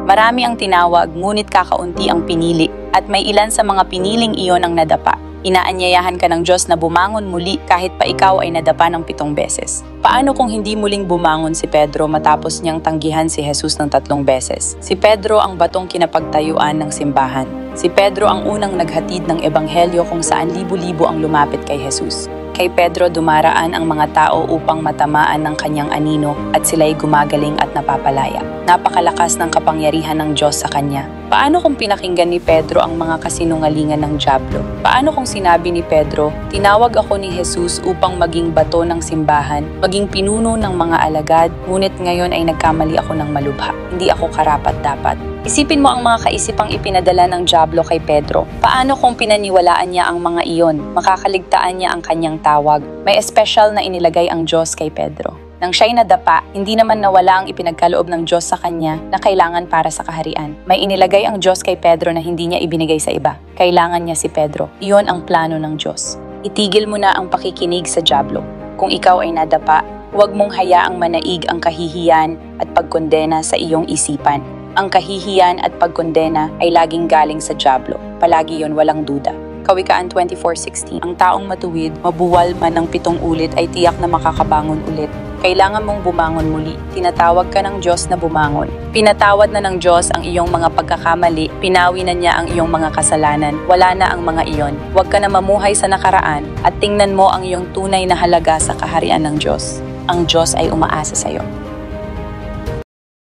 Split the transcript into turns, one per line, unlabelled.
Marami ang tinawag, ngunit kakaunti ang pinili, at may ilan sa mga piniling iyon ang nadapa. Inaanyayahan ka ng Diyos na bumangon muli kahit pa ikaw ay nadapa ng 7 beses. Paano kung hindi muling bumangon si Pedro matapos niyang tanggihan si Jesus ng 3 beses? Si Pedro ang batong kinapagtayuan ng simbahan. Si Pedro ang unang naghatid ng ebanghelyo kung saan libo-libo ang lumapit kay Jesus. Kay Pedro dumaraan ang mga tao upang matamaan ng kanyang anino at sila'y gumagaling at napapalaya. Napakalakas ng kapangyarihan ng Diyos sa kanya. Paano kung pinakinggan ni Pedro ang mga kasinungalingan ng dyablo? Paano kung sinabi ni Pedro, tinawag ako ni Jesus upang maging bato ng simbahan, maging pinuno ng mga alagad, ngunit ngayon ay nagkamali ako ng malubha. Hindi ako karapat-dapat. Isipin mo ang mga kaisipang ipinadala ng dyablo kay Pedro. Paano kung pinaniwalaan niya ang mga iyon? Makakaligtaan niya ang kanyang tawag. May espesyal na inilagay ang Diyos kay Pedro. Nang siya'y nadapa, hindi naman nawala ang ipinagkaloob ng Diyos sa kanya na kailangan para sa kaharian. May inilagay ang Diyos kay Pedro na hindi niya ibinigay sa iba. Kailangan niya si Pedro. Iyon ang plano ng Diyos. Itigil mo na ang pakikinig sa dyablo. Kung ikaw ay nadapa, huwag mong hayaang manaig ang kahihiyan at pagkondena sa iyong isipan. Ang kahihiyan at pagkondena ay laging galing sa dyablo. Palagi yon, walang duda. Kawikaan 24:16. Ang taong matuwid, mabuwal man ng 7 ulit ay tiyak na makakabangon ulit. Kailangan mong bumangon muli. Tinatawag ka ng Diyos na bumangon. Pinatawad na ng Diyos ang iyong mga pagkakamali. Pinawi na niya ang iyong mga kasalanan. Wala na ang mga iyon. Huwag ka na mamuhay sa nakaraan at tingnan mo ang iyong tunay na halaga sa kaharian ng Diyos. Ang Diyos ay umaasa sa iyo.